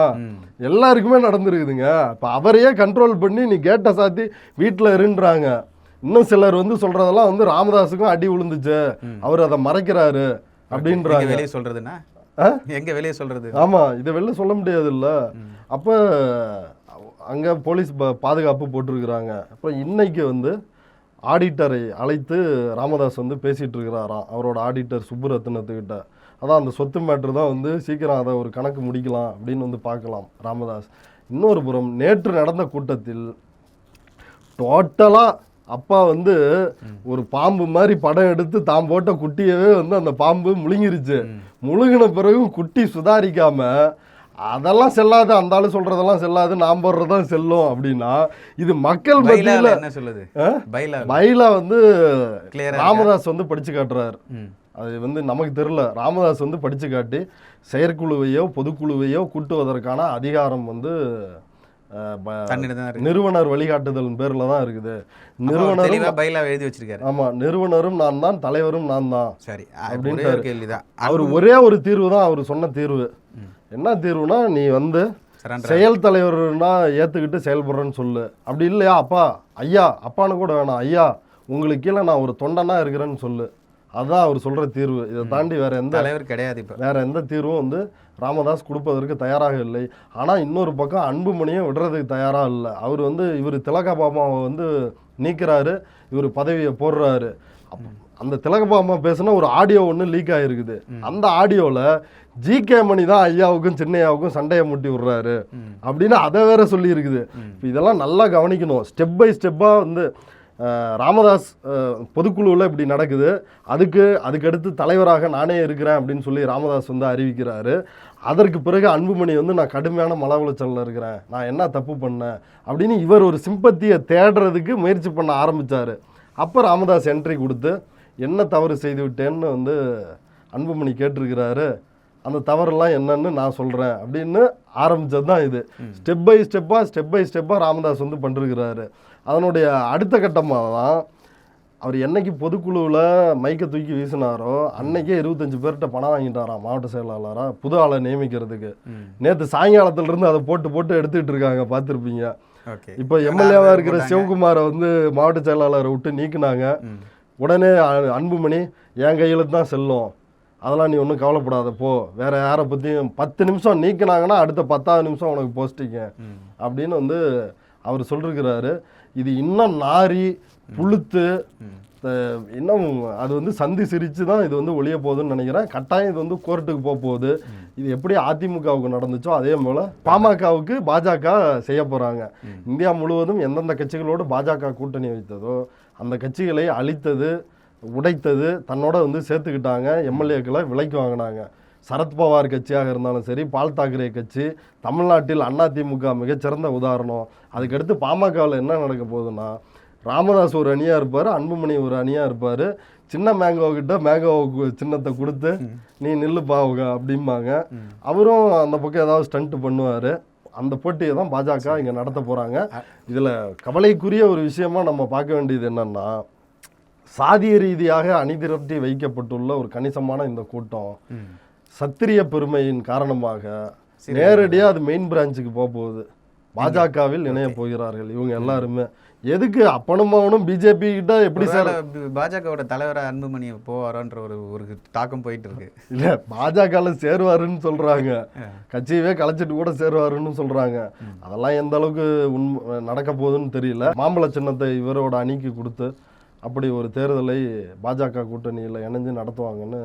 எல்லாருக்குமே நடந்துருக்குதுங்க. இப்போ அவரையே கண்ட்ரோல் பண்ணி நீ கேட்டை சாத்தி வீட்டில் இருன்றாங்க. இன்னும் சிலர் வந்து சொல்றதெல்லாம் வந்து ராமதாஸுக்கும் அடி விழுந்துச்சு, அவர் அதை மறைக்கிறாரு அப்படின்றாங்க. வெளியே சொல்றதுன்னா எங்க வெளியே சொல்றது? ஆமா, இதை வெளில சொல்ல முடியாது இல்ல. அப்ப அங்க போலீஸ் பாதுகாப்பு போட்டிருக்கிறாங்க. அப்புறம் இன்னைக்கு வந்து ஆடிட்டரை அழைத்து ராமதாஸ் வந்து பேசிட்டு இருக்கிறாராம் அவரோட ஆடிட்டர் சுப்புரத்னத்துக்கிட்ட. அதான் அந்த சொத்து மேட்ரு தான் வந்து சீக்கிரம் அதை ஒரு கணக்கு முடிக்கலாம் அப்படின்னு வந்து பார்க்கலாம் ராமதாஸ். இன்னொரு புறம் நேற்று நடந்த கூட்டத்தில் டோட்டலா அப்பா வந்து ஒரு பாம்பு மாதிரி படம் எடுத்து தான் போட்ட குட்டியவே வந்து அந்த பாம்பு முழுங்கிருச்சு. முழுங்கின பிறகு குட்டி சுதாரிக்காம அதெல்லாம் செல்லாது, அந்த ஆளு சொல்றதெல்லாம் செல்லாது, நான் போடுறதான் செல்லும் அப்படின்னா இது மக்கள் மத்தியில என்ன சொல்லுது? பைலா வந்து ராமதாஸ் வந்து படிச்சு காட்டுறாரு. அது வந்து நமக்கு தெரியல. ராமதாஸ் வந்து படிச்சு காட்டி செயற்குழுவையோ பொதுக்குழுவையோ கூட்டுவதற்கான அதிகாரம் வந்து நிறுவனர் வழிகாட்டுதல் பேர்ல தான் இருக்குது. எழுதி வச்சிருக்காரு. ஆமா, நிறுவனரும் நான் தான், தலைவரும் நான் தான். சரி, அப்படின்னு அவர் ஒரே ஒரு தீர்வு தான் அவர் சொன்ன தீர்வு. என்ன தீர்வுனா, நீ வந்து செயல் தலைவர்னா ஏத்துக்கிட்டு செயல்படுறேன்னு சொல்லு. அப்படி இல்லையா அப்பா, ஐயா, அப்பான்னு கூட வேணாம், ஐயா உங்களுக்கு கீழே நான் ஒரு தொண்டனா இருக்கிறேன்னு சொல்லு. அதுதான் அவர் சொல்ற தீர்வு. இதை தாண்டி வேற எந்த தலைவர் கிடையாது. வேற எந்த தீர்வும் வந்து ராமதாஸ் கொடுப்பதற்கு தயாராக இல்லை. ஆனால் இன்னொரு பக்கம் அன்புமணியும் விடுறதுக்கு தயாராக இல்லை. அவர் வந்து இவர் திலகபாமாவை வந்து நீக்கிறாரு, இவர் பதவியை போடுறாரு. அந்த திலகபாமா பேசுனா ஒரு ஆடியோ ஒன்று லீக் ஆகிருக்குது. அந்த ஆடியோவில் ஜிகே மணி தான் ஐயாவுக்கும் சின்னையாவுக்கும் சண்டையை முட்டி விடுறாரு அப்படின்னு அதை வேற சொல்லி இருக்குது. இதெல்லாம் நல்லா கவனிக்கணும். ஸ்டெப் பை ஸ்டெப்பாக வந்து ராமதாஸ் பொதுக்குழுவில் இப்படி நடக்குது. அதுக்கடுத்து தலைவராக நானே இருக்கிறேன் அப்படின்னு சொல்லி ராமதாஸ் வந்து அறிவிக்கிறாரு. அதற்கு பிறகு அன்புமணி வந்து நான் கடுமையான மன உளைச்சலில் இருக்கிறேன், நான் என்ன தப்பு பண்ணேன் அப்படின்னு இவர் ஒரு சிம்பத்தியை தேடுறதுக்கு முயற்சி பண்ண ஆரம்பித்தார். அப்போ ராமதாஸ் என்ட்ரி கொடுத்து என்ன தவறு செய்து விட்டேன்னு வந்து அன்புமணி கேட்டிருக்கிறாரு. அந்த தவறுலாம் என்னன்னு நான் சொல்கிறேன் அப்படின்னு ஆரம்பித்தது தான் இது. ஸ்டெப் பை ஸ்டெப்பாக ராமதாஸ் வந்து பண்ணிருக்கிறாரு. அதனுடைய அடுத்த கட்டமாக தான் அவர் என்னைக்கு பொதுக்குழுவில் மைக்கை தூக்கி வீசினாரோ அன்னைக்கே 25 பேர்கிட்ட பணம் வாங்கிட்டாராம் மாவட்ட செயலாளராக புது ஆளை நியமிக்கிறதுக்கு. நேற்று சாயங்காலத்திலிருந்து அதை போட்டு எடுத்துக்கிட்டு இருக்காங்க, பார்த்துருப்பீங்க. இப்போ எம்எல்ஏவாக இருக்கிற சிவகுமாரை வந்து மாவட்ட செயலாளரை விட்டு நீக்கினாங்க. உடனே அன்புமணி என் கையில் தான் செல்லும், அதெல்லாம் நீ ஒன்றும் கவலைப்படாத போ, வேற யாரை பற்றியும் 10 நிமிஷம் நீக்கினாங்கன்னா அடுத்த 10வது நிமிஷம் உனக்கு போஸ்டிங்க அப்படின்னு வந்து அவர் சொல்லிருக்கிறாரு. இது இன்னும் நாரி புழுத்து இன்னும் அது வந்து சந்தி சிரித்து தான் இது வந்து ஒழிய போகுதுன்னு நினைக்கிறேன். கட்டாயம் இது வந்து கோர்ட்டுக்கு போகுது. இது எப்படி அதிமுகவுக்கு நடந்துச்சோ அதே போல் பாமகவுக்கு பாஜக செய்ய போகிறாங்க. இந்தியா முழுவதும் எந்தெந்த கட்சிகளோடு பாஜக கூட்டணி வைத்ததோ அந்த கட்சிகளை அழித்தது உடைத்தது, தன்னோட வந்து சேர்த்துக்கிட்டாங்க, எம்எல்ஏக்களை விலைக்கு வாங்கினாங்க. சரத்பவார் கட்சியாக இருந்தாலும் சரி, பால் தாக்கரே கட்சி, தமிழ்நாட்டில் அதிமுக மிகச்சிறந்த உதாரணம். அதுக்கடுத்து பாமகவில் என்ன நடக்க போகுதுன்னா, ராமதாஸ் ஒரு அணியாக இருப்பார், அன்புமணி ஒரு அணியாக இருப்பார். சின்ன மேங்கோக்கிட்ட மேங்கோ சின்னத்தை கொடுத்து நீ நில்லு பாவுக அப்படிம்பாங்க. அவரும் அந்த பக்கம் ஏதாவது ஸ்டண்ட் பண்ணுவார். அந்த போட்டியை தான் பாஜக இங்கே நடத்த போகிறாங்க. இதில் கவலைக்குரிய ஒரு விஷயமா நம்ம பார்க்க வேண்டியது என்னன்னா, சாதிய ரீதியாக அணிதிரட்டி வைக்கப்பட்டுள்ள ஒரு கணிசமான இந்த கூட்டம் சத்திரிய பெருமையின் காரணமாக நேரடியாக அது மெயின் பிரான்ச்சுக்கு போகுது. பாஜகவில் இணைய போகிறார்கள் இவங்க எல்லாருமே. எதுக்கு அப்பனும் அவனும் பிஜேபி கிட்ட எப்படி சார் பாஜகவோட தலைவராக அன்புமணி போவாரோன்ற ஒரு தாக்கம் போயிட்டு இருக்கு. இல்லை, பாஜகவில் சேருவாருன்னு சொல்கிறாங்க, கட்சியவே கலைச்சிட்டு கூட சேருவாருன்னு சொல்கிறாங்க. அதெல்லாம் எந்த அளவுக்கு நடக்க போகுதுன்னு தெரியல. மாம்பழ சின்னத்தை இவரோட அணிக்கு கொடுத்து அப்படி ஒரு தேர்தலை பாஜக கூட்டணியில் இணைஞ்சு நடத்துவாங்கன்னு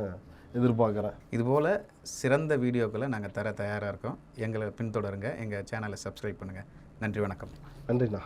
எதிர்பார்க்குறேன். இதுபோல் சிறந்த வீடியோக்களை நாங்கள் தர தயாராக இருக்கோம். எங்களை பின்தொடருங்க, எங்கள் சேனலை சப்ஸ்கிரைப் பண்ணுங்கள். நன்றி, வணக்கம். நன்றிண்ணா.